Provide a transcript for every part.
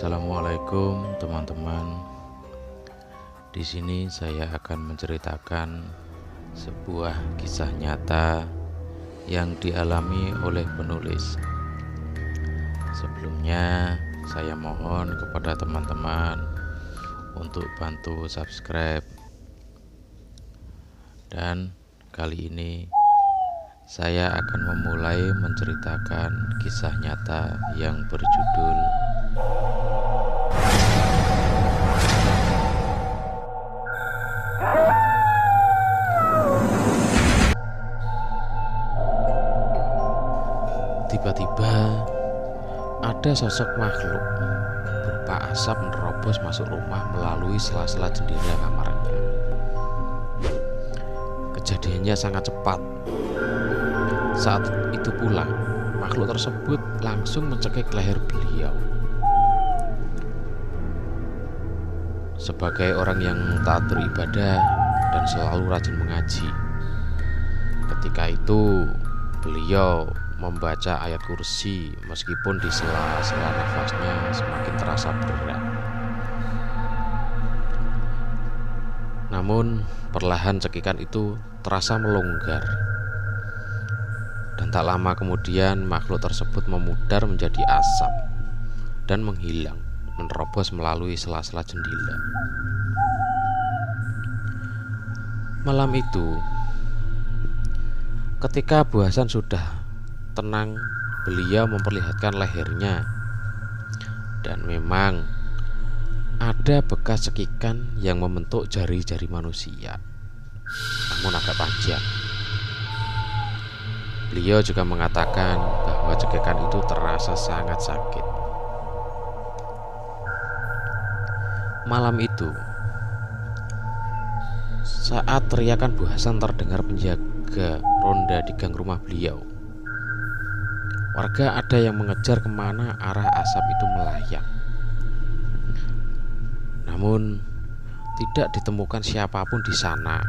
Assalamualaikum teman-teman. Di sini saya akan menceritakan sebuah kisah nyata yang dialami oleh penulis. Sebelumnya saya mohon kepada teman-teman untuk bantu subscribe. Dan kali ini saya akan memulai menceritakan kisah nyata yang berjudul Tiba-tiba ada sosok makhluk berupa asap menerobos masuk rumah melalui sela-sela jendela kamarnya. Kejadiannya sangat cepat. Saat itu pula makhluk tersebut langsung mencekik leher beliau. Sebagai orang yang taat beribadah dan selalu rajin mengaji, ketika itu beliau membaca ayat kursi meskipun di sela-sela nafasnya semakin terasa berat. Namun perlahan cekikan itu terasa melonggar, dan tak lama kemudian makhluk tersebut memudar menjadi asap dan menghilang, menerobos melalui sela-sela jendela. Malam itu, ketika Bu Hasan sudah tenang, beliau memperlihatkan lehernya, dan memang ada bekas cekikan yang membentuk jari-jari manusia, namun agak panjang. Beliau juga mengatakan bahwa cekikan itu terasa sangat sakit. Malam itu, saat teriakan Bu Hasan terdengar penjaga ronda di gang rumah beliau, warga ada yang mengejar kemana arah asap itu melayang. Namun tidak ditemukan siapapun di sana.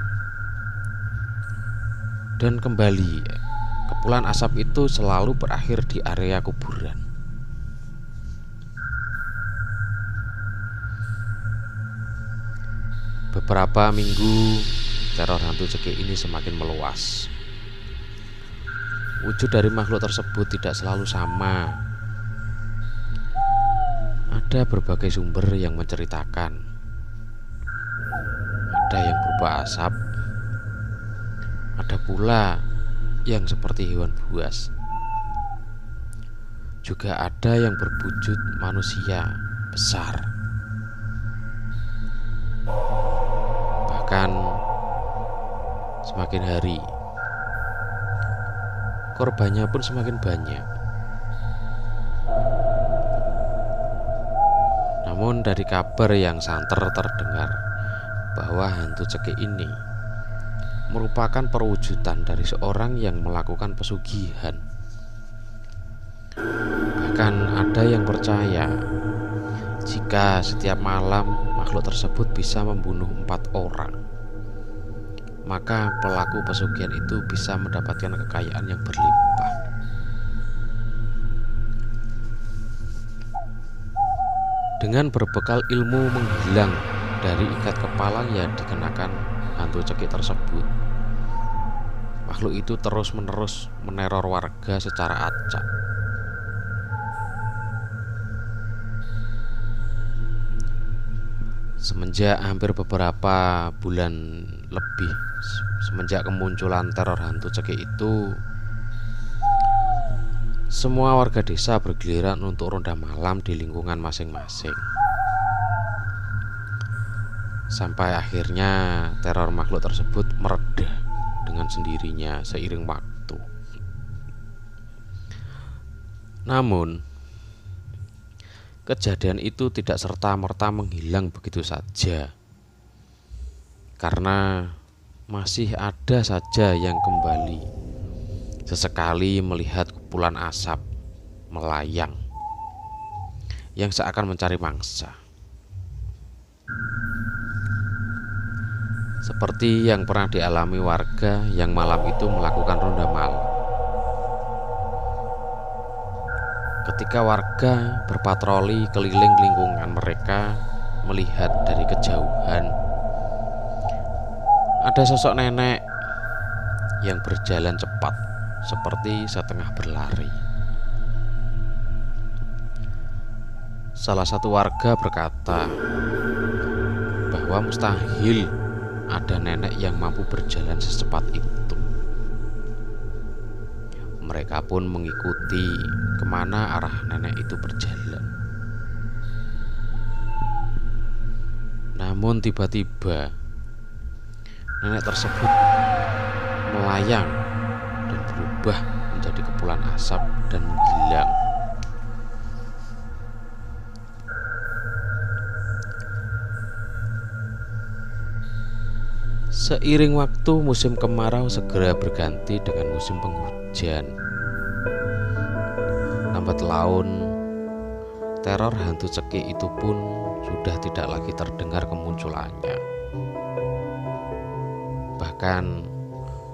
Dan kembali, kepulan asap itu selalu berakhir di area kuburan. Beberapa minggu, teror hantu cekik ini semakin meluas. Wujud dari makhluk tersebut tidak selalu sama. Ada berbagai sumber yang menceritakan. Ada yang berupa asap, ada pula yang seperti hewan buas. Juga ada yang berwujud manusia besar. Bahkan semakin hari, korbannya pun semakin banyak. Namun dari kabar yang santer terdengar bahwa hantu cekik ini merupakan perwujudan dari seorang yang melakukan pesugihan. Bahkan ada yang percaya jika setiap malam makhluk tersebut bisa membunuh 4 orang, maka pelaku pesugihan itu bisa mendapatkan kekayaan yang berlimpah. Dengan berbekal ilmu menghilang dari ikat kepala yang dikenakan hantu cekik tersebut, makhluk itu terus-menerus meneror warga secara acak. Semenjak hampir beberapa bulan lebih semenjak kemunculan teror hantu cekik itu, semua warga desa bergiliran untuk ronda malam di lingkungan masing-masing. Sampai akhirnya teror makhluk tersebut mereda dengan sendirinya seiring waktu. Namun kejadian itu tidak serta-merta menghilang begitu saja, karena masih ada saja yang kembali sesekali melihat kepulan asap melayang yang seakan mencari mangsa. Seperti yang pernah dialami warga yang malam itu melakukan ronda malam. Ketika warga berpatroli keliling lingkungan mereka, melihat dari kejauhan ada sosok nenek yang berjalan cepat seperti setengah berlari. Salah satu warga berkata bahwa mustahil ada nenek yang mampu berjalan secepat itu. Mereka pun mengikuti kemana arah nenek itu berjalan. Namun tiba-tiba nenek tersebut melayang dan berubah menjadi kepulan asap dan menghilang. Seiring waktu, musim kemarau segera berganti dengan musim penghujan. Lambat laun, teror hantu cekik itu pun sudah tidak lagi terdengar kemunculannya. Bahkan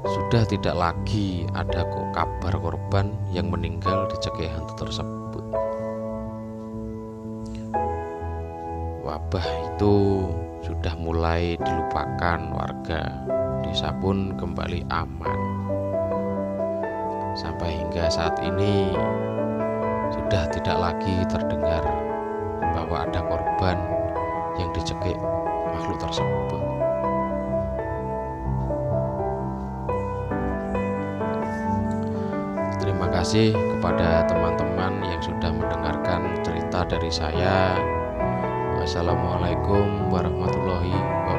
sudah tidak lagi ada kabar korban yang meninggal di cekik hantu tersebut. Wabah itu sudah mulai dilupakan warga. Desa pun kembali aman. Sampai hingga saat ini sudah tidak lagi terdengar bahwa ada korban yang dicekik makhluk tersebut. Terima kasih kepada teman-teman yang sudah mendengarkan cerita dari saya. Wassalamualaikum warahmatullahi wabarakatuh.